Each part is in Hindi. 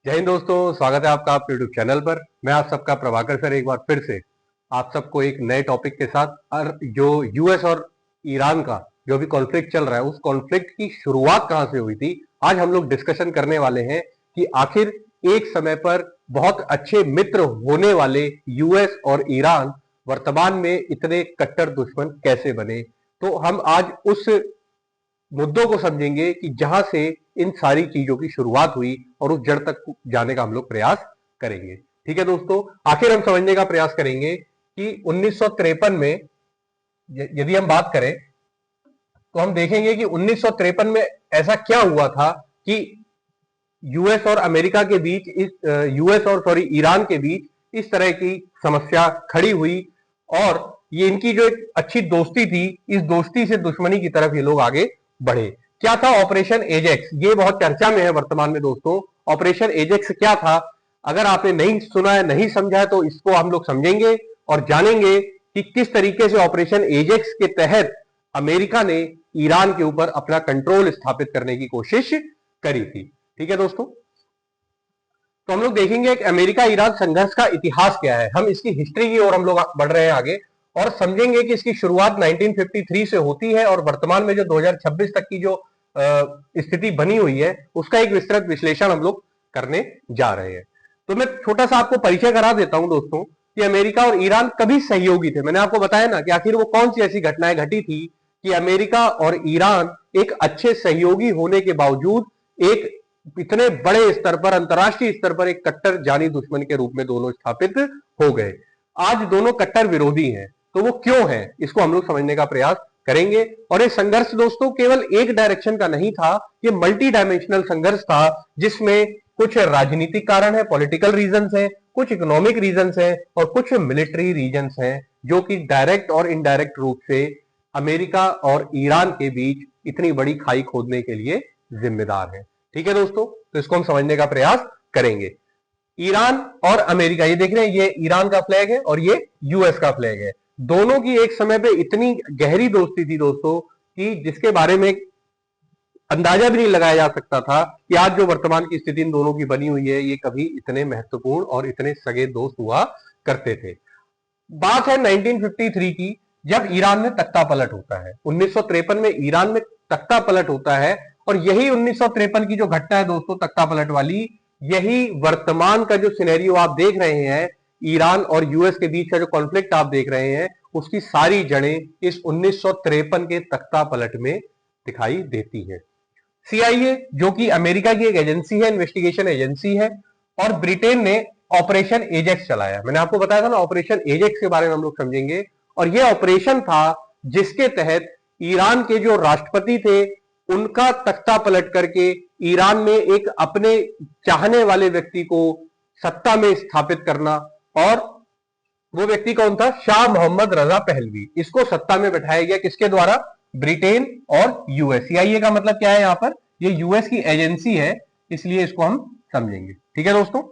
जय हिंद दोस्तों, स्वागत है आपका आपके यूट्यूब चैनल पर। मैं आप सबका प्रभाकर सर एक बार फिर से आप सबको एक नए टॉपिक के साथ और जो यूएस और ईरान का जो भी कॉन्फ्लिक्ट चल रहा है उस कॉन्फ्लिक्ट की शुरुआत कहां से हुई थी, आज हम लोग डिस्कशन करने वाले हैं कि आखिर एक समय पर बहुत अच्छे मित्र होने वाले यूएस और ईरान वर्तमान में इतने कट्टर दुश्मन कैसे बने। तो हम आज उस मुद्दों को समझेंगे कि जहां से इन सारी चीजों की शुरुआत हुई और उस जड़ तक जाने का हम लोग प्रयास करेंगे। ठीक है दोस्तों, आखिर हम समझने का प्रयास करेंगे कि 1953 में यदि हम बात करें तो हम देखेंगे कि 1953 में ऐसा क्या हुआ था कि यूएस और अमेरिका के बीच यूएस और ईरान के बीच इस तरह की समस्या खड़ी हुई और ये इनकी जो एक अच्छी दोस्ती थी, इस दोस्ती से दुश्मनी की तरफ ये लोग आगे बढ़े। क्या था ऑपरेशन एजेक्स? ये बहुत चर्चा में है वर्तमान में दोस्तों। ऑपरेशन एजेक्स क्या था? अगर आपने नहीं सुना है, नहीं समझा है, तो इसको हम लोग समझेंगे और जानेंगे कि किस तरीके से ऑपरेशन एजेक्स के तहत अमेरिका ने ईरान के ऊपर अपना कंट्रोल स्थापित करने की कोशिश करी थी। ठीक है दोस्तों, तो हम लोग देखेंगे कि अमेरिका ईरान संघर्ष का इतिहास क्या है। हम इसकी हिस्ट्री की ओर हम लोग बढ़ रहे हैं आगे और समझेंगे कि इसकी शुरुआत 1953 से होती है और वर्तमान में जो 2026 तक की जो स्थिति बनी हुई है उसका एक विस्तृत विश्लेषण हम लोग करने जा रहे हैं। तो मैं छोटा सा आपको परिचय करा देता हूं दोस्तों कि अमेरिका और ईरान कभी सहयोगी थे। मैंने आपको बताया ना कि आखिर वो कौन सी ऐसी घटनाएं घटी थी कि अमेरिका और ईरान एक अच्छे सहयोगी होने के बावजूद एक इतने बड़े स्तर पर, अंतरराष्ट्रीय स्तर पर एक कट्टर जानी दुश्मन के रूप में दोनों स्थापित हो गए। आज दोनों कट्टर विरोधी हैं, तो वो क्यों है इसको हम लोग समझने का प्रयास करेंगे। और ये संघर्ष दोस्तों केवल एक डायरेक्शन का नहीं था, ये मल्टी डायमेंशनल संघर्ष था जिसमें कुछ राजनीतिक कारण है, पॉलिटिकल रीजंस है, कुछ इकोनॉमिक रीजंस है और कुछ मिलिट्री रीजंस हैं जो कि डायरेक्ट और इनडायरेक्ट रूप से अमेरिका और ईरान के बीच इतनी बड़ी खाई खोदने के लिए जिम्मेदार है। ठीक है दोस्तों, तो इसको हम समझने का प्रयास करेंगे। ईरान और अमेरिका, ये देख रहे हैं, ये ईरान का फ्लैग है और ये यूएस का फ्लैग है। दोनों की एक समय पे इतनी गहरी दोस्ती थी दोस्तों कि जिसके बारे में अंदाजा भी नहीं लगाया जा सकता था कि आज जो वर्तमान की स्थिति इन दोनों की बनी हुई है ये कभी इतने महत्वपूर्ण और इतने सगे दोस्त हुआ करते थे। बात है 1953 की, जब ईरान में तख्ता पलट होता है। 1953 में ईरान में तख्ता पलट होता है और यही 1953 की जो घटना है दोस्तों तख्ता पलट वाली, यही वर्तमान का जो सिनेरियो आप देख रहे हैं, ईरान और यूएस के बीच का जो कॉन्फ्लिक्ट आप देख रहे हैं, उसकी सारी जड़ें इस 1953 के तख्ता पलट में दिखाई देती है। सीआईए जो कि अमेरिका की एक एजेंसी है, इन्वेस्टिगेशन एजेंसी है, और ब्रिटेन ने ऑपरेशन एजेक्स चलाया। मैंने आपको बताया था ना, ऑपरेशन एजेक्स के बारे में हम लोग समझेंगे। और यह ऑपरेशन था जिसके तहत ईरान के जो राष्ट्रपति थे उनका तख्ता पलट करके ईरान में एक अपने चाहने वाले व्यक्ति को सत्ता में स्थापित करना, और वो व्यक्ति कौन था? Shah Mohammad Reza Pahlavi. इसको सत्ता में बैठाया गया किसके द्वारा? ब्रिटेन और यूएस। सीआईए का मतलब क्या है यहां पर? ये यूएस की एजेंसी है, इसलिए इसको हम समझेंगे। ठीक है दोस्तों,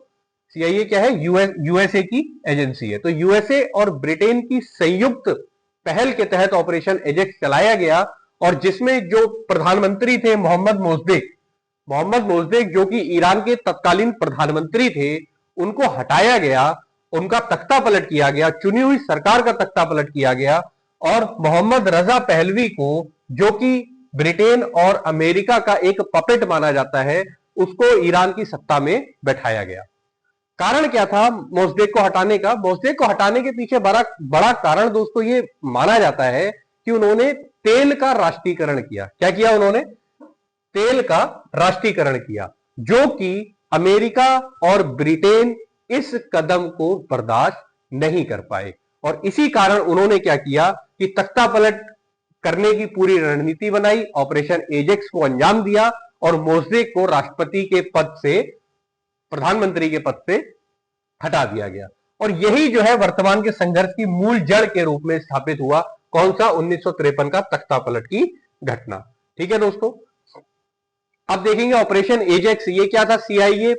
सीआईए क्या है? यूएसए की एजेंसी है। तो यूएसए और ब्रिटेन की संयुक्त पहल के तहत ऑपरेशन एजेक्स चलाया गया और जिसमें जो प्रधानमंत्री थे मोहम्मद मोसदेक जो कि ईरान के तत्कालीन प्रधानमंत्री थे, उनको हटाया गया, उनका तख्ता पलट किया गया, चुनी हुई सरकार का तख्ता पलट किया गया और मोहम्मद रजा पहलवी को, जो कि ब्रिटेन और अमेरिका का एक पपेट माना जाता है, उसको ईरान की सत्ता में बैठाया गया। कारण क्या था मोसदेक को हटाने का? मोसदेक को हटाने के पीछे बड़ा बड़ा कारण दोस्तों ये माना जाता है कि उन्होंने तेल का राष्ट्रीयकरण किया। क्या किया उन्होंने? तेल का राष्ट्रीयकरण किया, जो कि अमेरिका और ब्रिटेन इस कदम को बर्दाश्त नहीं कर पाए। और इसी कारण उन्होंने क्या किया कि तख्ता पलट करने की पूरी रणनीति बनाई, ऑपरेशन एजेक्स को अंजाम दिया और मोसदेक को राष्ट्रपति के पद से, प्रधानमंत्री के पद से हटा दिया गया। और यही जो है वर्तमान के संघर्ष की मूल जड़ के रूप में स्थापित हुआ। कौन सा? 1953 का तख्ता पलट की घटना। ठीक है दोस्तों, अब देखेंगे ऑपरेशन एजेक्स ये क्या था। सीआईए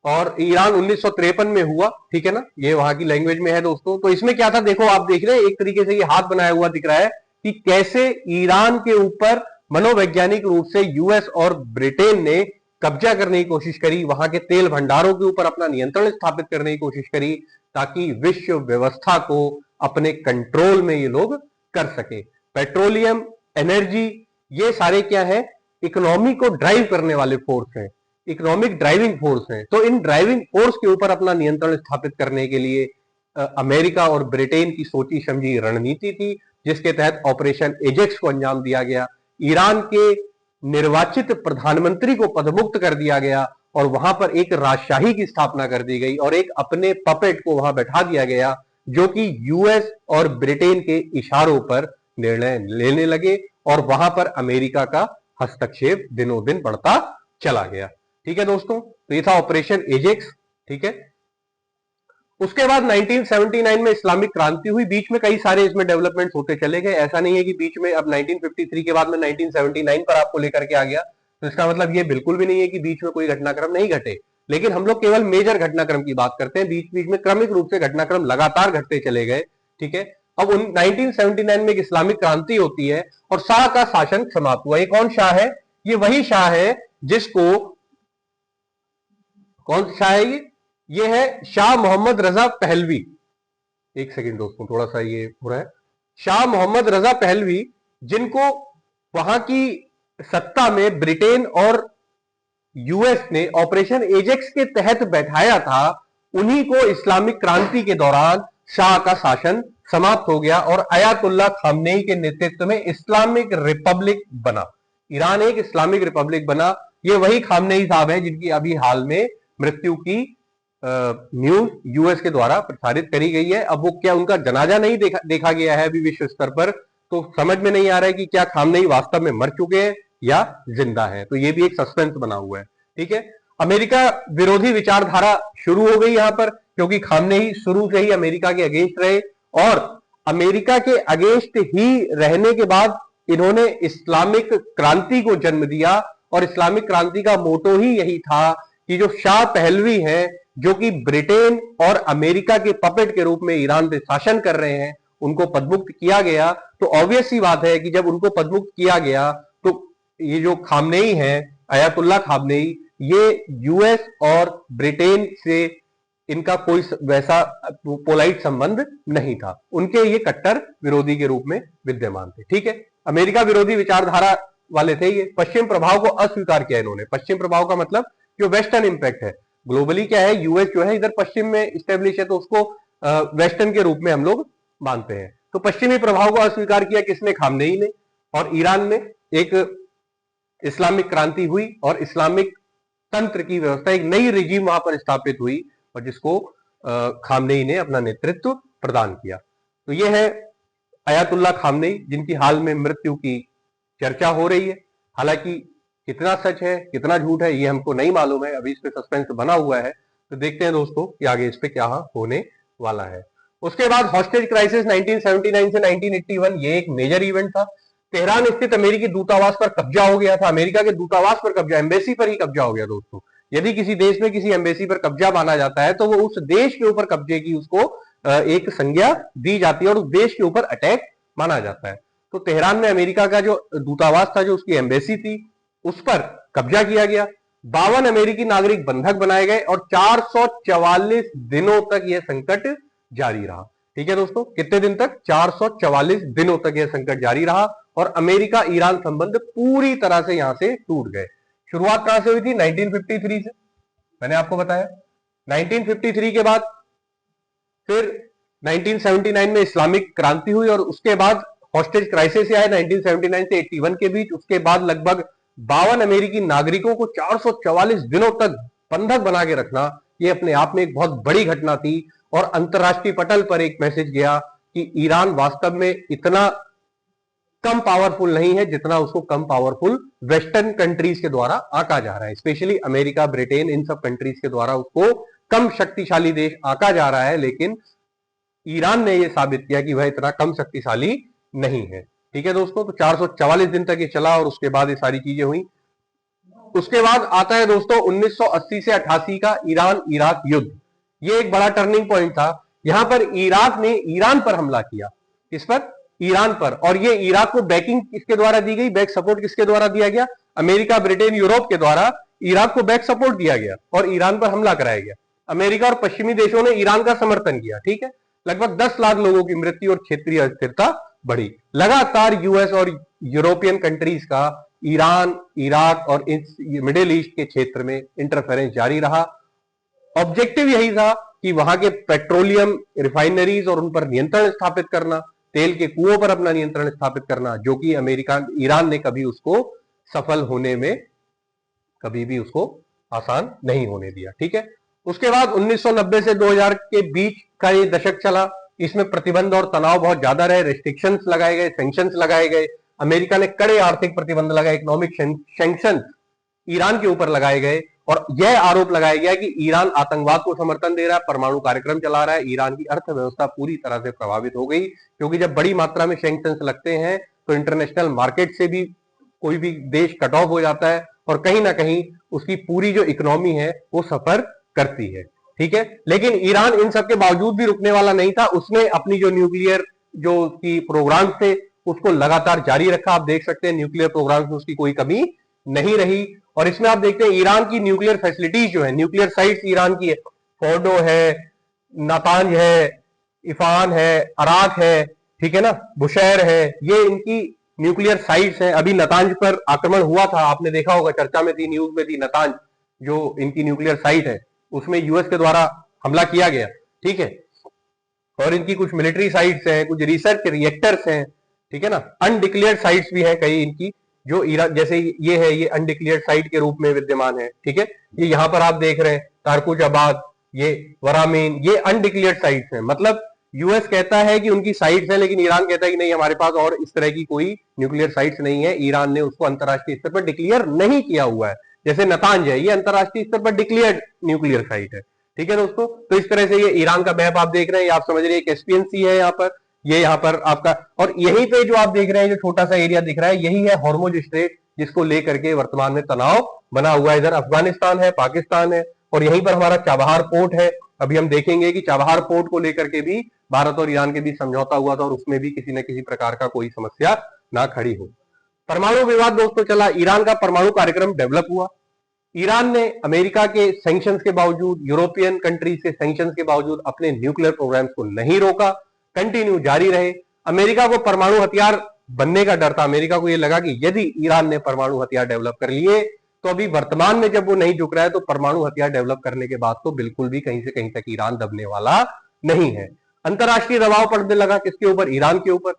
और ईरान 1953 में हुआ, ठीक है ना, ये वहां की लैंग्वेज में है दोस्तों। तो इसमें क्या था देखो, आप देख रहे हैं एक तरीके से ये हाथ बनाया हुआ दिख रहा है कि कैसे ईरान के ऊपर मनोवैज्ञानिक रूप से यूएस और ब्रिटेन ने कब्जा करने की कोशिश करी, वहां के तेल भंडारों के ऊपर अपना नियंत्रण स्थापित करने की कोशिश करी, ताकि विश्व व्यवस्था को अपने कंट्रोल में ये लोग कर सके। पेट्रोलियम, एनर्जी, ये सारे क्या है, इकोनॉमी को ड्राइव करने वाले फोर्स हैं, इकोनॉमिक ड्राइविंग फोर्स हैं। तो इन ड्राइविंग फोर्स के ऊपर अपना नियंत्रण स्थापित करने के लिए अमेरिका और ब्रिटेन की सोची समझी रणनीति थी, जिसके तहत ऑपरेशन एजेक्स को अंजाम दिया गया। ईरान के निर्वाचित प्रधानमंत्री को पदमुक्त कर दिया गया और वहां पर एक राजशाही की स्थापना कर दी गई और एक अपने पपेट को वहां बैठा दिया गया, जो कि यूएस और ब्रिटेन के इशारों पर निर्णय लेने लगे और वहां पर अमेरिका का हस्तक्षेप दिनों दिन बढ़ता चला गया। ठीक है दोस्तों, तो ये था ऑपरेशन एजेक्स। ठीक है, उसके बाद 1979 में इस्लामिक क्रांति हुई। बीच में कई सारे इसमें डेवलपमेंट्स होते चले गए, ऐसा नहीं है कि बीच में अब 1953 के बाद में 1979 पर आपको लेकर के आ गया, तो इसका मतलब ये बिल्कुल भी नहीं है कि बीच में कोई घटनाक्रम नहीं घटे, लेकिन हम लोग केवल मेजर घटनाक्रम की बात करते हैं। बीच बीच में क्रमिक रूप से घटनाक्रम लगातार घटते चले गए। ठीक है, अब 1979 में एक इस्लामिक क्रांति होती है और शाह का शासन समाप्त हुआ। ये कौन शाह है? ये वही शाह है जिसको, कौन सा शाह है ये है शाह मोहम्मद रजा पहलवी। एक सेकंड दोस्तों, थोड़ा सा ये हो रहा है। शाह मोहम्मद रजा पहलवी, जिनको वहां की सत्ता में ब्रिटेन और यूएस ने ऑपरेशन एजेक्स के तहत बैठाया था, उन्हीं को इस्लामिक क्रांति के दौरान शाह का शासन समाप्त हो गया और अयातुल्ला खामनेई के नेतृत्व में इस्लामिक रिपब्लिक बना। ईरान एक इस्लामिक रिपब्लिक बना। ये वही खामनेई साहब हैं जिनकी अभी हाल में मृत्यु की न्यूज यूएस के द्वारा प्रसारित करी गई है। अब वो क्या, उनका जनाजा नहीं देखा गया है अभी विश्व स्तर पर, तो समझ में नहीं आ रहा है कि क्या खामनेई वास्तव में मर चुके हैं या जिंदा है। तो ये भी एक सस्पेंस बना हुआ है। ठीक है, अमेरिका विरोधी विचारधारा शुरू हो गई यहां पर, क्योंकि खामनेई शुरू से ही अमेरिका के अगेंस्ट रहे और अमेरिका के अगेंस्ट ही रहने के बाद इन्होंने इस्लामिक क्रांति को जन्म दिया। और इस्लामिक क्रांति का मोटो ही यही था कि जो शाह पहलवी हैं, जो कि ब्रिटेन और अमेरिका के पपेट के रूप में ईरान पे शासन कर रहे हैं, उनको पदमुक्त किया गया। तो ऑब्वियस सी बात है कि जब उनको पदमुक्त किया गया तो ये जो खामनेई है, अयातुल्ला खामनेई, ये यूएस और ब्रिटेन से इनका कोई वैसा पोलाइट संबंध नहीं था, उनके ये कट्टर विरोधी के रूप में विद्यमान थे। ठीक है, अमेरिका विरोधी विचारधारा वाले थे ये। पश्चिम प्रभाव को अस्वीकार किया इन्होंने। पश्चिम प्रभाव का मतलब जो वेस्टर्न इंपैक्ट है, ग्लोबली क्या है, यूएस जो है इधर पश्चिम में स्टेब्लिश है, तो उसको वेस्टर्न के रूप में हम लोग मानते हैं। तो पश्चिमी प्रभाव को अस्वीकार किया किसने? खामनेई ने। और ईरान में एक इस्लामिक क्रांति हुई और इस्लामिक तंत्र की व्यवस्था, एक नई रिजीम वहां पर स्थापित हुई और जिसको खामनेई ने अपना नेतृत्व प्रदान किया। तो यह है अयातुल्ला खामनेई, जिनकी हाल में मृत्यु की चर्चा हो रही है। हालांकि कितना सच है कितना झूठ है ये हमको नहीं मालूम है, अभी इस पे सस्पेंस बना हुआ है। तो देखते हैं दोस्तों कि आगे इस पे क्या होने वाला है। उसके बाद हॉस्टेज क्राइसिस 1979 से 1981, ये एक मेजर इवेंट था। तेहरान स्थित अमेरिकी दूतावास पर कब्जा हो गया था। अमेरिका के दूतावास पर कब्जा, एम्बेसी पर ही कब्जा हो गया दोस्तों। यदि किसी देश में किसी एम्बेसी पर कब्जा माना जाता है तो वो उस देश के ऊपर कब्जे की उसको एक संज्ञा दी जाती है और उस देश के ऊपर अटैक माना जाता है। तो तेहरान में अमेरिका का जो दूतावास था, जो उसकी एम्बेसी थी, उस पर कब्जा किया गया। 52 अमेरिकी नागरिक बंधक बनाए गए और 444 दिनों तक यह संकट जारी रहा। ठीक है दोस्तों, कितने दिन तक? 444 दिनों तक यह संकट जारी रहा और अमेरिका ईरान संबंध पूरी तरह से यहां से टूट गए। शुरुआत कहां से हुई थी? 1953 से, मैंने आपको बताया। 1953 के बाद फिर 1979 में इस्लामिक क्रांति हुई और उसके बाद हॉस्टेज क्राइसिस आया 1979 से 81 के बीच। उसके बाद लगभग 52 अमेरिकी नागरिकों को 444 दिनों तक बंधक बना के रखना, यह अपने आप में एक बहुत बड़ी घटना थी और अंतरराष्ट्रीय पटल पर एक मैसेज गया कि ईरान वास्तव में इतना कम पावरफुल नहीं है जितना उसको कम पावरफुल वेस्टर्न कंट्रीज के द्वारा आंका जा रहा है। स्पेशली अमेरिका, ब्रिटेन, इन सब कंट्रीज के द्वारा उसको कम शक्तिशाली देश आंका जा रहा है, लेकिन ईरान ने यह साबित किया कि वह इतना कम शक्तिशाली नहीं है। ठीक है दोस्तों, तो 444 दिन तक ये चला और उसके बाद ये सारी चीजें हुई। उसके बाद आता है दोस्तों 1980 से 88 का ईरान इराक युद्ध। ये एक बड़ा टर्निंग पॉइंट था। यहां पर इराक ने ईरान पर हमला किया। किस पर? ईरान पर। और ये इराक को बैकिंग किसके द्वारा दी गई? बैक सपोर्ट किसके द्वारा दिया गया? अमेरिका, ब्रिटेन, यूरोप के द्वारा इराक को बैक सपोर्ट दिया गया और ईरान पर हमला कराया गया। अमेरिका और पश्चिमी देशों ने ईरान का समर्थन किया, ठीक है। लगभग 10 लाख लोगों की मृत्यु और क्षेत्रीय अस्थिरता बढ़ी। लगातार यूएस और यूरोपियन कंट्रीज का ईरान, इराक और इस मिडिल ईस्ट के क्षेत्र में इंटरफेरेंस जारी रहा। ऑब्जेक्टिव यही था कि वहां के पेट्रोलियम रिफाइनरीज और उन पर नियंत्रण स्थापित करना, तेल के कुओं पर अपना नियंत्रण स्थापित करना, जो कि ईरान ने कभी उसको सफल होने में कभी भी उसको आसान नहीं होने दिया, ठीक है। उसके बाद 1990 से 2000 के बीच का ये दशक चला। इसमें प्रतिबंध और तनाव बहुत ज्यादा रहे, रेस्ट्रिक्शंस लगाए गए, सैंक्शंस लगाए गए। अमेरिका ने कड़े आर्थिक प्रतिबंध लगाए, इकोनॉमिक सैंक्शंस ईरान के ऊपर लगाए गए और यह आरोप लगाया गया कि ईरान आतंकवाद को समर्थन दे रहा है, परमाणु कार्यक्रम चला रहा है। ईरान की अर्थव्यवस्था पूरी तरह से प्रभावित हो गई, क्योंकि जब बड़ी मात्रा में सैंक्शंस लगते हैं तो इंटरनेशनल मार्केट से भी कोई भी देश कट ऑफ हो जाता है और कहीं ना कहीं उसकी पूरी जो इकोनॉमी है वो सफर करती है, ठीक है। लेकिन ईरान इन सब के बावजूद भी रुकने वाला नहीं था। उसने अपनी जो न्यूक्लियर जो उसकी प्रोग्राम थे उसको लगातार जारी रखा। आप देख सकते हैं न्यूक्लियर प्रोग्राम में उसकी कोई कमी नहीं रही। और इसमें आप देखते हैं ईरान की न्यूक्लियर फैसिलिटीज जो है, न्यूक्लियर साइट्स ईरान की है, फोर्डो है, नातांज है, इफान है, अराक है, ठीक है ना, बुशैर है, ये इनकी न्यूक्लियर साइट्स हैं। अभी नातांज पर आक्रमण हुआ था, आपने देखा होगा, चर्चा में थी, न्यूज में थी। नातांज जो इनकी न्यूक्लियर साइट है उसमें यूएस के द्वारा हमला किया गया, ठीक है। और इनकी कुछ मिलिट्री साइट्स हैं, कुछ रिसर्च रिएक्टर्स हैं, ठीक है ना। अनडिक्लेयर्ड साइट्स भी हैं कई इनकी, जो ईरान, जैसे ये है, ये अनडिक्लेयर्ड साइट के रूप में विद्यमान है, ठीक है। ये यहां पर आप देख रहे हैं तारकुच आबाद, ये वरामीन, ये अनडिक्लेयर्ड साइट्स हैं। मतलब यूएस कहता है कि उनकी साइट्स है, लेकिन ईरान कहता है कि नहीं, हमारे पास और इस तरह की कोई न्यूक्लियर साइट्स नहीं है। ईरान ने उसको अंतरराष्ट्रीय स्तर पर डिक्लेयर नहीं किया हुआ है। जैसे नातांज है, ये अंतरराष्ट्रीय स्तर पर डिक्लेयर्ड न्यूक्लियर साइट है, ठीक है दोस्तों। तो इस तरह से ये ईरान का मैप आप देख रहे हैं, आप समझ रहे हैं कैस्पियन सी है यहाँ पर, ये यहाँ पर आपका, और यहीं पे जो आप देख रहे हैं, जो छोटा सा एरिया दिख रहा है, यही है हॉर्मुज स्ट्रेट, जिसको लेकर के वर्तमान में तनाव बना हुआ है। इधर अफगानिस्तान है, पाकिस्तान है, और यहीं पर हमारा चाबहार पोर्ट है। अभी हम देखेंगे कि चाबहार पोर्ट को लेकर के भी भारत और ईरान के बीच समझौता हुआ था और उसमें भी किसी न किसी प्रकार का कोई समस्या ना खड़ी हो। परमाणु विवाद दोस्तों चला, ईरान का परमाणु कार्यक्रम डेवलप हुआ। ईरान ने अमेरिका के सैंक्शंस के बावजूद, यूरोपियन कंट्री से सैंक्शंस के बावजूद अपने न्यूक्लियर प्रोग्राम्स को नहीं रोका, कंटिन्यू जारी रहे। अमेरिका को परमाणु हथियार बनने का डर था। अमेरिका को यह लगा कि यदि ईरान ने परमाणु हथियार डेवलप कर लिए तो अभी वर्तमान में जब वो नहीं झुक रहा है, तो परमाणु हथियार डेवलप करने के बाद तो बिल्कुल भी कहीं से कहीं तक ईरान दबने वाला नहीं है। अंतरराष्ट्रीय दबाव पड़ने लगा, किसके ऊपर? ईरान के ऊपर।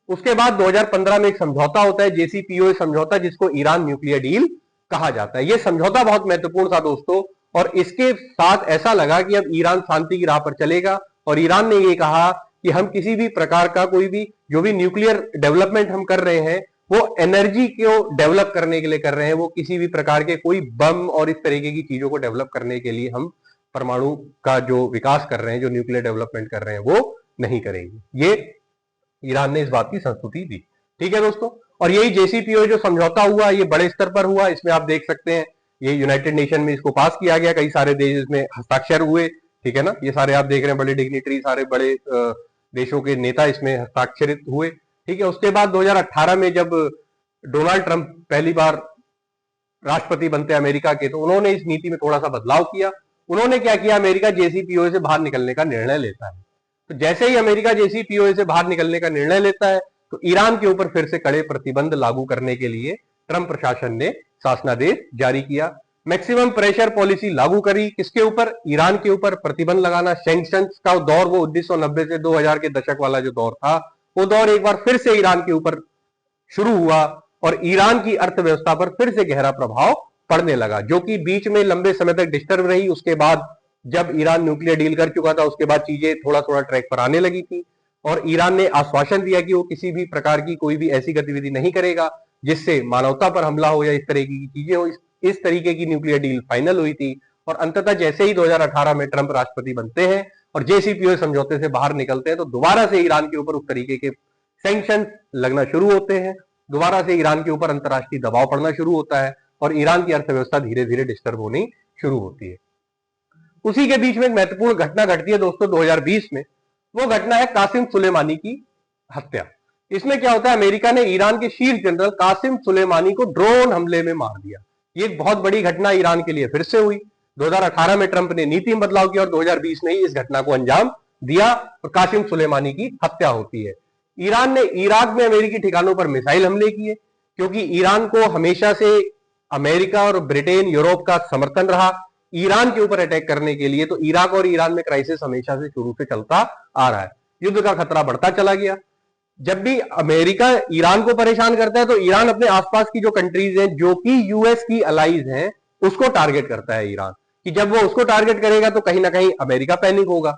उसके बाद 2015 में एक समझौता होता है, JCPOA समझौता, जिसको ईरान न्यूक्लियर डील कहा जाता है। यह समझौता बहुत महत्वपूर्ण था दोस्तों, और इसके साथ ऐसा लगा कि अब ईरान शांति की राह पर चलेगा। और ईरान ने यह कहा कि हम किसी भी प्रकार का कोई भी जो भी न्यूक्लियर डेवलपमेंट हम कर रहे हैं, वो एनर्जी को डेवलप करने के लिए कर रहे हैं। वो किसी भी प्रकार के कोई बम और इस तरीके की चीजों को डेवलप करने के लिए हम परमाणु का जो विकास कर रहे हैं, जो न्यूक्लियर डेवलपमेंट कर रहे हैं, वो नहीं करेंगे। ये ईरान ने इस बात की संस्तुति दी, ठीक है दोस्तों। और यही JCPOA जो समझौता हुआ, ये बड़े स्तर पर हुआ। इसमें आप देख सकते हैं, ये यूनाइटेड नेशन में इसको पास किया गया, कई सारे देश इसमें हस्ताक्षर हुए, ठीक है ना। ये सारे आप देख रहे हैं बड़े डिग्निटरी, सारे बड़े देशों के नेता इसमें हस्ताक्षरित हुए, ठीक है। उसके बाद 2018 में जब डोनाल्ड ट्रंप पहली बार राष्ट्रपति बनते अमेरिका के, तो उन्होंने इस नीति में थोड़ा सा बदलाव किया। उन्होंने क्या किया, अमेरिका JCPOA से बाहर निकलने का निर्णय लेता है। तो जैसे ही अमेरिका JCPOA से बाहर निकलने का निर्णय लेता है, तो ईरान के ऊपर फिर से कड़े प्रतिबंध लागू करने के लिए ट्रंप प्रशासन ने शासनादेश जारी किया। मैक्सिमम प्रेशर पॉलिसी लागू करी, किसके ऊपर? ईरान के ऊपर प्रतिबंध लगाना। सैंक्शंस का दौर, वो 1990 से 2000 के दशक वाला जो दौर था, वो दौर एक बार फिर से ईरान के ऊपर शुरू हुआ और ईरान की अर्थव्यवस्था पर फिर से गहरा प्रभाव पड़ने लगा, जो कि बीच में लंबे समय तक डिस्टर्ब रही। उसके बाद जब ईरान न्यूक्लियर डील कर चुका था, उसके बाद चीजें थोड़ा थोड़ा ट्रैक पर आने लगी थी और ईरान ने आश्वासन दिया कि वो किसी भी प्रकार की कोई भी ऐसी गतिविधि नहीं करेगा जिससे मानवता पर हमला हो या इस तरह की चीजें हो। इस तरीके की न्यूक्लियर डील फाइनल हुई थी और अंततः जैसे ही 2018 में ट्रंप राष्ट्रपति बनते हैं और JCPOA समझौते से बाहर निकलते हैं, तो दोबारा से ईरान के ऊपर उस तरीके के सैंक्शन लगना शुरू होते हैं। दोबारा से ईरान के ऊपर अंतरराष्ट्रीय दबाव पड़ना शुरू होता है और ईरान की अर्थव्यवस्था धीरे धीरे डिस्टर्ब होनी शुरू होती है। उसी के बीच में एक महत्वपूर्ण घटना घटती है दोस्तों 2020 में। वो घटना है कासिम सुलेमानी की हत्या। इसमें क्या होता है, अमेरिका ने ईरान के शीर्ष जनरल कासिम सुलेमानी को ड्रोन हमले में मार दिया। ये एक बहुत बड़ी घटना ईरान के लिए फिर से हुई। 2018 में ट्रंप ने नीति में बदलाव किया और 2020 में ही इस घटना को अंजाम दिया और कासिम सुलेमानी की हत्या होती है। ईरान ने इराक में अमेरिकी ठिकानों पर मिसाइल हमले किए, क्योंकि ईरान को हमेशा से अमेरिका और ब्रिटेन, यूरोप का समर्थन रहा ईरान के ऊपर अटैक करने के लिए। तो इराक और ईरान में क्राइसिस हमेशा से शुरू से चलता आ रहा है। युद्ध का खतरा बढ़ता चला गया। जब भी अमेरिका ईरान को परेशान करता है तो ईरान अपने आसपास की जो कंट्रीज हैं, जो कि यूएस की अलाइज हैं, उसको टारगेट करता है ईरान, कि जब वो उसको टारगेट करेगा तो कहीं ना कहीं अमेरिका पैनिक होगा।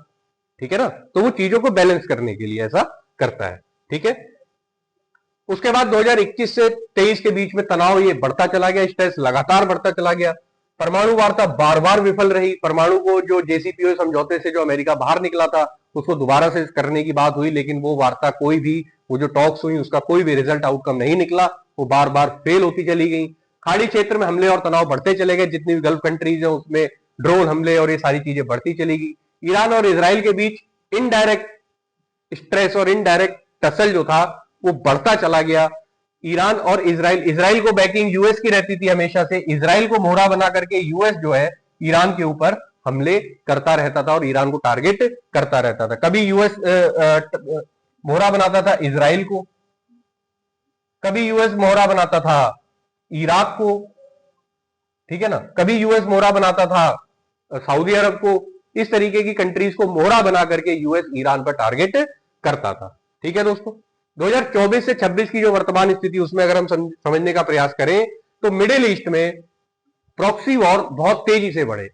ठीक है ना, तो वो चीजों को बैलेंस करने के लिए ऐसा करता है। ठीक है, उसके बाद 2021 से 23 के बीच में तनाव ये बढ़ता चला गया, स्ट्रेस लगातार बढ़ता चला गया। परमाणु वार्ता बार बार विफल रही। परमाणु को जो JCPOA समझौते से जो अमेरिका बाहर निकला था उसको दोबारा से करने की बात हुई, लेकिन वो वार्ता कोई भी, वो जो टॉक्स हुई उसका कोई भी रिजल्ट आउटकम नहीं निकला, वो बार बार फेल होती चली गई। खाड़ी क्षेत्र में हमले और तनाव बढ़ते चले गए। जितनी भी गल्फ कंट्रीज है उसमें ड्रोन हमले और ये सारी चीजें बढ़ती चली गई। ईरान और इसराइल के बीच इनडायरेक्ट स्ट्रेस और इनडायरेक्ट टसल जो था वो बढ़ता चला गया। ईरान और इसराइल को बैकिंग यूएस की रहती थी हमेशा से। इसराइल को मोहरा बना करके यूएस जो है ईरान के ऊपर हमले करता रहता था और ईरान को टारगेट करता रहता था। कभी यूएस मोहरा बनाता था इसराइल को, कभी यूएस मोहरा बनाता था इराक को, ठीक है ना, कभी यूएस मोहरा बनाता था सऊदी अरब को। इस तरीके की कंट्रीज को मोहरा बना करके यूएस ईरान पर टारगेट करता था। ठीक है दोस्तों, 2024 से 26 की जो वर्तमान स्थिति उसमें अगर हम समझने का प्रयास करें तो मिडिल ईस्ट में प्रॉक्सी वॉर बहुत तेजी से बढ़े,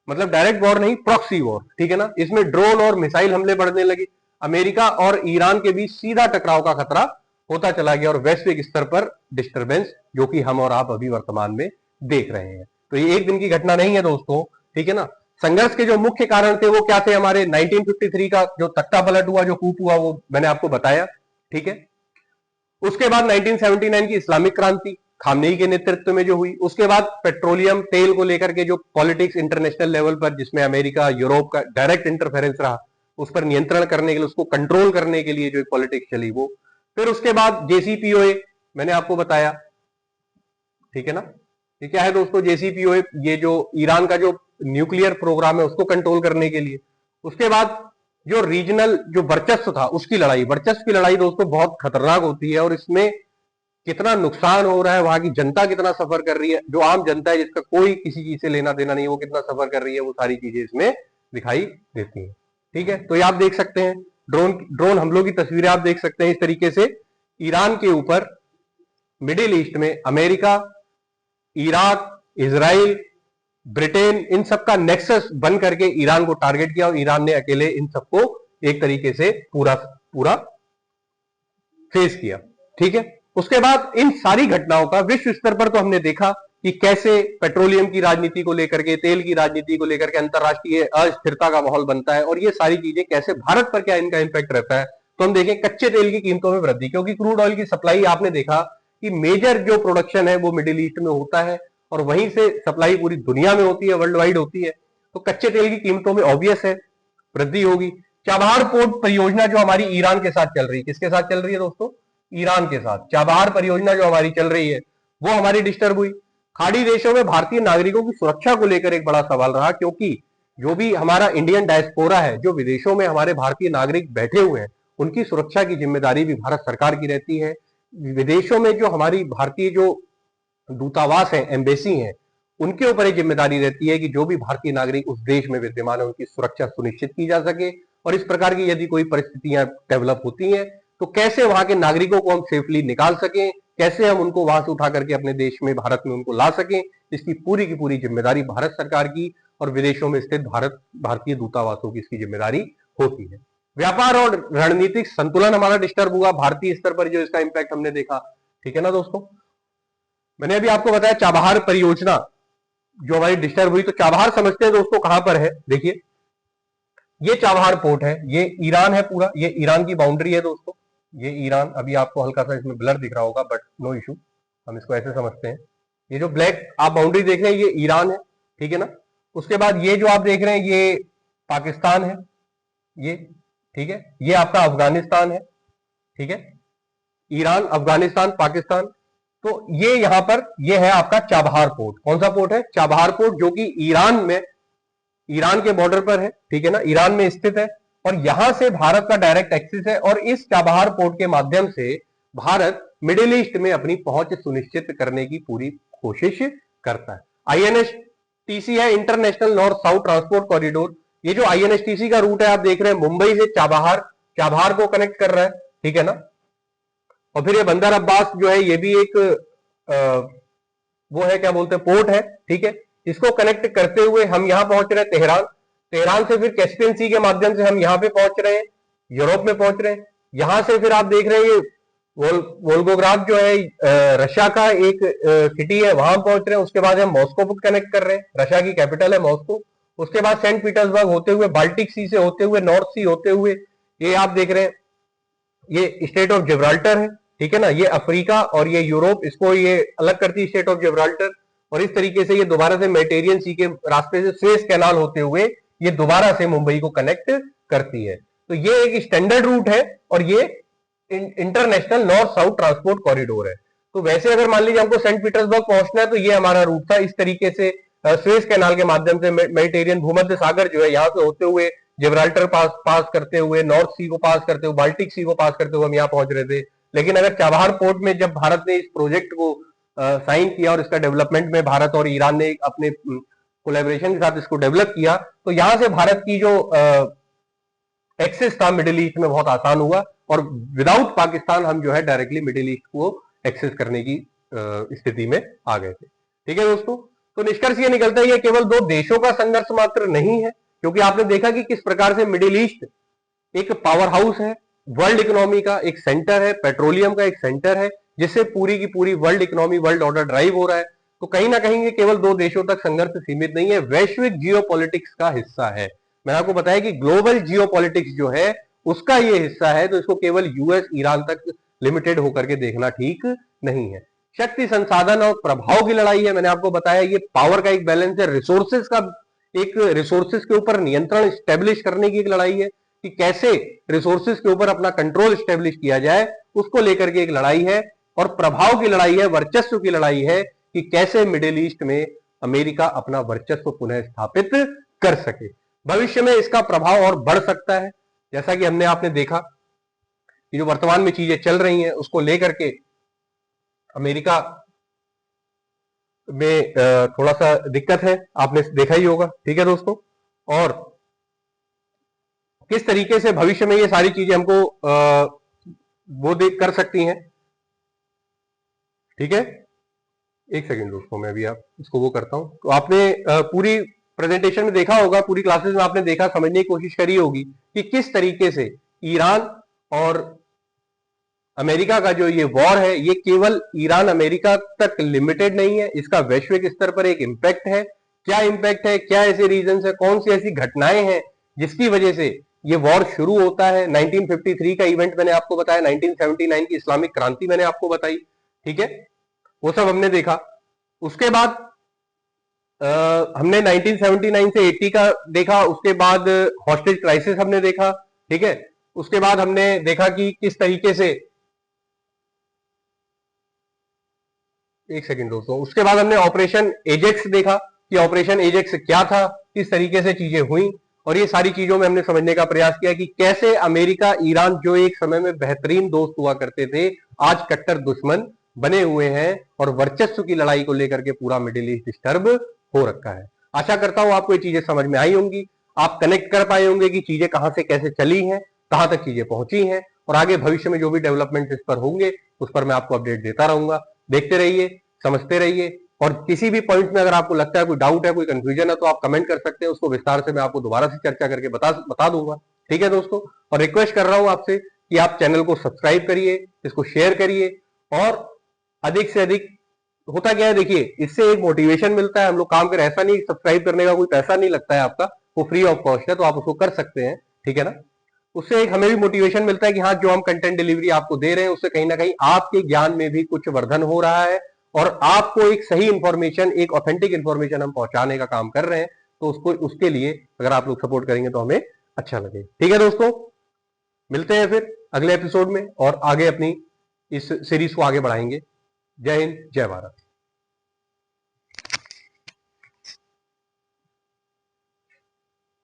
मतलब डायरेक्ट वॉर नहीं, प्रॉक्सी वॉर। ठीक है ना, इसमें ड्रोन और मिसाइल हमले बढ़ने लगे। अमेरिका और ईरान के बीच सीधा टकराव का खतरा होता चला गया और वैश्विक स्तर पर डिस्टर्बेंस, जो कि हम और आप अभी वर्तमान में देख रहे हैं। तो ये एक दिन की घटना नहीं है दोस्तों। ठीक है ना, संघर्ष के जो मुख्य कारण थे वो क्या थे? हमारे 1953 का जो तख्ता पलट हुआ, जो कूप हुआ, वो मैंने आपको बताया। ठीक है, उसके बाद 1979 की इस्लामिक क्रांति खामनेई के नेतृत्व में जो हुई। उसके बाद पेट्रोलियम तेल को लेकर के जो पॉलिटिक्स इंटरनेशनल लेवल पर, जिसमें अमेरिका, यूरोप का डायरेक्ट इंटरफेरेंस रहा, उस पर नियंत्रण करने के लिए, उसको कंट्रोल करने के लिए जो पॉलिटिक्स चली वो। फिर उसके बाद JCPOA मैंने आपको बताया। ठीक है ना, ये क्या है दोस्तों? JCPOA ये जो ईरान का जो न्यूक्लियर प्रोग्राम है उसको कंट्रोल करने के लिए। उसके बाद जो रीजनल जो वर्चस्व था उसकी लड़ाई, वर्चस्व की लड़ाई दोस्तों बहुत खतरनाक होती है और इसमें कितना नुकसान हो रहा है, वहां की जनता कितना सफर कर रही है, जो आम जनता है जिसका कोई किसी चीज से लेना देना नहीं, वो कितना सफर कर रही है, वो सारी चीजें इसमें दिखाई देती है। ठीक है, तो ये आप देख सकते हैं, ड्रोन हमलों की तस्वीरें आप देख सकते हैं। इस तरीके से ईरान के ऊपर मिडिल ईस्ट में अमेरिका, इराक, इसराइल, ब्रिटेन, इन सब का नेक्सस बन करके ईरान को टारगेट किया और ईरान ने अकेले इन सबको एक तरीके से पूरा पूरा फेस किया। ठीक है, उसके बाद इन सारी घटनाओं का विश्व स्तर पर तो हमने देखा कि कैसे पेट्रोलियम की राजनीति को लेकर के, तेल की राजनीति को लेकर के अंतरराष्ट्रीय अस्थिरता का माहौल बनता है और ये सारी चीजें कैसे भारत पर क्या इनका इंपैक्ट रहता है। तो हम देखें कच्चे तेल की कीमतों में वृद्धि, क्योंकि क्रूड ऑयल की सप्लाई आपने देखा कि मेजर जो प्रोडक्शन है वो मिडिल ईस्ट में होता है और वहीं से सप्लाई पूरी दुनिया में होती है, वर्ल्ड वाइड होती है। तो कच्चे तेल की कीमतों में ऑब्वियस है वृद्धि होगी। चाबहार पोर्ट परियोजना जो हमारी ईरान के साथ चल रही है, किसके साथ चल रही है दोस्तों? ईरान के साथ। चाबहार परियोजना जो हमारी चल रही है वो हमारी डिस्टर्ब हुई। खाड़ी देशों में भारतीय नागरिकों की सुरक्षा को लेकर एक बड़ा सवाल रहा, क्योंकि जो भी हमारा इंडियन डायस्पोरा है, जो विदेशों में हमारे भारतीय नागरिक बैठे हुए हैं, उनकी सुरक्षा की जिम्मेदारी भी भारत सरकार की रहती है। विदेशों में जो हमारी भारतीय जो दूतावास है, एम्बेसी है, उनके ऊपर एक जिम्मेदारी रहती है कि जो भी भारतीय नागरिक उस देश में विद्यमान है उनकी सुरक्षा सुनिश्चित की जा सके और इस प्रकार की यदि कोई परिस्थितियां डेवलप होती हैं तो कैसे वहां के नागरिकों को हम सेफली निकाल सकें, कैसे हम उनको वहां से उठा करके अपने देश में, भारत में उनको ला सकें, इसकी पूरी की पूरी जिम्मेदारी भारत सरकार की और विदेशों में स्थित भारतीय दूतावासों की इसकी जिम्मेदारी होती है। व्यापार और रणनीतिक संतुलन हमारा डिस्टर्ब हुआ भारतीय स्तर पर, जो इसका इंपैक्ट हमने देखा। ठीक है ना दोस्तों, मैंने अभी आपको बताया चाबहार परियोजना जो हमारी डिस्टर्ब हुई। तो चाबहार समझते हैं दोस्तों कहां पर है? देखिए, ये चाबहार पोर्ट है, ये ईरान है पूरा, ये ईरान की बाउंड्री है दोस्तों। ये ईरान, अभी आपको हल्का सा इसमें ब्लर दिख रहा होगा बट नो इशू, हम इसको ऐसे समझते हैं। ये जो ब्लैक आप बाउंड्री देख रहे हैं ये ईरान है, ठीक है ना। उसके बाद ये जो आप देख रहे हैं ये पाकिस्तान है, ये ठीक है, ये आपका अफगानिस्तान है, ठीक है। ईरान, अफगानिस्तान, पाकिस्तान, तो ये यहां पर ये है आपका चाबहार पोर्ट। कौन सा पोर्ट है? चाबहार पोर्ट, जो कि ईरान के बॉर्डर पर है, ठीक है ना, ईरान में स्थित है। और यहां से भारत का डायरेक्ट एक्सेस है और इस चाबहार पोर्ट के माध्यम से भारत मिडिल ईस्ट में अपनी पहुंच सुनिश्चित करने की पूरी कोशिश करता है। आईएनएसटीसी है international north south transport corridor. ये जो आईएनएसटीसी का रूट है आप देख रहे हैं, मुंबई से चाबहार को कनेक्ट कर रहा है, ठीक है ना। और फिर ये बंदर अब्बास जो है ये भी एक वो है, क्या बोलते हैं, पोर्ट है, ठीक है। इसको कनेक्ट करते हुए हम यहां पहुंच रहे हैं तेहरान। तेहरान से फिर कैस्पियन सी के माध्यम से हम यहां पे पहुंच रहे हैं, यूरोप में पहुंच रहे हैं। यहां से फिर आप देख रहे हैं वोल्गोग्राद जो है रशिया का एक सिटी है, वहां पहुंच रहे हैं। उसके बाद हम मॉस्को को कनेक्ट कर रहे हैं, रशिया की कैपिटल है मॉस्को। उसके बाद सेंट पीटर्सबर्ग होते हुए, बाल्टिक सी से होते हुए, नॉर्थ सी होते हुए, ये आप देख रहे हैं ये स्टेट ऑफ जिब्राल्टर है, ठीक है ना। ये अफ्रीका और ये यूरोप, इसको ये अलग करती है स्टेट ऑफ जिब्राल्टर। और इस तरीके से ये दोबारा से मेडिटेरियन सी के रास्ते से स्वेज कैनाल होते हुए ये दोबारा से मुंबई को कनेक्ट करती है। तो ये एक स्टैंडर्ड रूट है और ये international north south transport corridor है। तो वैसे अगर मान लीजिए हमको सेंट पीटर्सबर्ग पहुंचना है तो ये हमारा रूट था। इस तरीके से स्वेज कैनाल के माध्यम से मेडिटेरियन भूमध्य सागर जो है यहाँ से होते हुए जिब्राल्टर पास करते हुए, नॉर्थ सी को पास करते हुए, बाल्टिक सी को पास करते हुए हम यहाँ पहुंच रहे थे। लेकिन अगर चाबहार पोर्ट में जब भारत ने इस प्रोजेक्ट को साइन किया और इसका डेवलपमेंट में भारत और ईरान ने अपने कोलैबोरेशन के साथ इसको डेवलप किया, तो यहां से भारत की जो एक्सेस था मिडिल ईस्ट में बहुत आसान हुआ और विदाउट पाकिस्तान हम जो है डायरेक्टली मिडिल ईस्ट को एक्सेस करने की स्थिति में आ गए थे। ठीक है दोस्तों, तो निष्कर्ष ये निकलता है ये केवल दो देशों का संघर्ष मात्र नहीं है, क्योंकि आपने देखा कि किस प्रकार से मिडिल ईस्ट एक पावर हाउस है, वर्ल्ड इकोनॉमी का एक सेंटर है, पेट्रोलियम का एक सेंटर है, जिससे पूरी की पूरी world economy, world order drive हो रहा है। तो कहीं ना कहीं ये केवल दो देशों तक संघर्ष सीमित नहीं है, वैश्विक जियोपॉलिटिक्स का हिस्सा है। मैंने आपको बताया कि ग्लोबल जियोपॉलिटिक्स जो है उसका ये हिस्सा है, तो इसको केवल यूएस ईरान तक लिमिटेड होकर के देखना ठीक नहीं है। शक्ति, संसाधन और प्रभाव की लड़ाई है। मैंने आपको बताया ये पावर का एक बैलेंस है, रिसोर्सेज का एक, रिसोर्सेज के ऊपर नियंत्रण स्टेब्लिश करने की एक लड़ाई है कि कैसे रिसोर्सेज के ऊपर अपना कंट्रोल स्टेब्लिश किया जाए, उसको लेकर के एक लड़ाई है। और प्रभाव की लड़ाई है, वर्चस्व की लड़ाई है कि कैसे मिडिल ईस्ट में अमेरिका अपना वर्चस्व पुनः स्थापित कर सके। भविष्य में इसका प्रभाव और बढ़ सकता है, जैसा कि आपने देखा कि जो वर्तमान में चीजें चल रही हैं उसको लेकर के अमेरिका में थोड़ा सा दिक्कत है, आपने देखा ही होगा। ठीक है दोस्तों, और किस तरीके से भविष्य में ये सारी चीजें हमको वो कर सकती हैं। ठीक है, एक सेकंड दोस्तों, मैं अभी आप इसको वो करता हूं। तो आपने पूरी प्रेजेंटेशन में देखा होगा, पूरी क्लासेस में आपने देखा, समझने की कोशिश करी होगी कि किस तरीके से ईरान और अमेरिका का जो ये वॉर है ये केवल ईरान अमेरिका तक लिमिटेड नहीं है, इसका वैश्विक स्तर पर एक इंपैक्ट है। क्या इंपैक्ट है, क्या ऐसे रीजन है, कौन सी ऐसी घटनाएं हैं जिसकी वजह से ये वॉर शुरू होता है। 1953 का इवेंट मैंने आपको बताया, 1979 की इस्लामिक क्रांति मैंने आपको बताई, ठीक है, वो सब हमने देखा। उसके बाद हमने 1979 से 80 का देखा, उसके बाद हॉस्टेज क्राइसिस हमने देखा, ठीक है। उसके बाद हमने देखा कि किस तरीके से, एक सेकंड दोस्तों, उसके बाद हमने ऑपरेशन एजेक्स देखा कि ऑपरेशन एजेक्स क्या था, किस तरीके से चीजें हुई, और ये सारी चीजों में हमने समझने का प्रयास किया कि कैसे अमेरिका ईरान, जो एक समय में बेहतरीन दोस्त हुआ करते थे, आज कट्टर दुश्मन बने हुए हैं और वर्चस्व की लड़ाई को लेकर के पूरा मिडिल ईस्ट डिस्टर्ब हो रखा है। आशा करता हूं आपको ये चीजें समझ में आई होंगी, आप कनेक्ट कर पाए होंगे कि चीजें कहां से कैसे चली हैं, कहां तक चीजें पहुंची हैं, और आगे भविष्य में जो भी डेवलपमेंट इस पर होंगे उस पर मैं आपको अपडेट देता रहूंगा। देखते रहिए, समझते रहिए, और किसी भी पॉइंट में अगर आपको लगता है कोई डाउट है, कोई कंफ्यूजन है, तो आप कमेंट कर सकते हैं, उसको विस्तार से मैं आपको दोबारा से चर्चा करके बता दूंगा। ठीक है दोस्तों, और रिक्वेस्ट कर रहा हूं आपसे कि आप चैनल को सब्सक्राइब करिए, इसको शेयर करिए, और अधिक से अधिक, होता क्या है देखिए, इससे एक मोटिवेशन मिलता है, हम लोग काम करें, ऐसा नहीं सब्सक्राइब करने का कोई पैसा नहीं लगता है आपका, वो फ्री ऑफ कॉस्ट है, तो आप उसको कर सकते हैं, ठीक है ना। उससे एक हमें भी मोटिवेशन मिलता है कि हाँ, जो हम कंटेंट डिलीवरी आपको दे रहे हैं उससे कहीं ना कहीं आपके ज्ञान में भी कुछ वर्धन हो रहा है, और आपको एक सही इंफॉर्मेशन, एक ऑथेंटिक इंफॉर्मेशन हम पहुंचाने का काम कर रहे हैं। तो उसके लिए अगर आप लोग सपोर्ट करेंगे तो हमें अच्छा लगे। ठीक है दोस्तों, मिलते हैं फिर अगले एपिसोड में और आगे अपनी इस सीरीज को आगे बढ़ाएंगे। जय हिंद, जय भारत।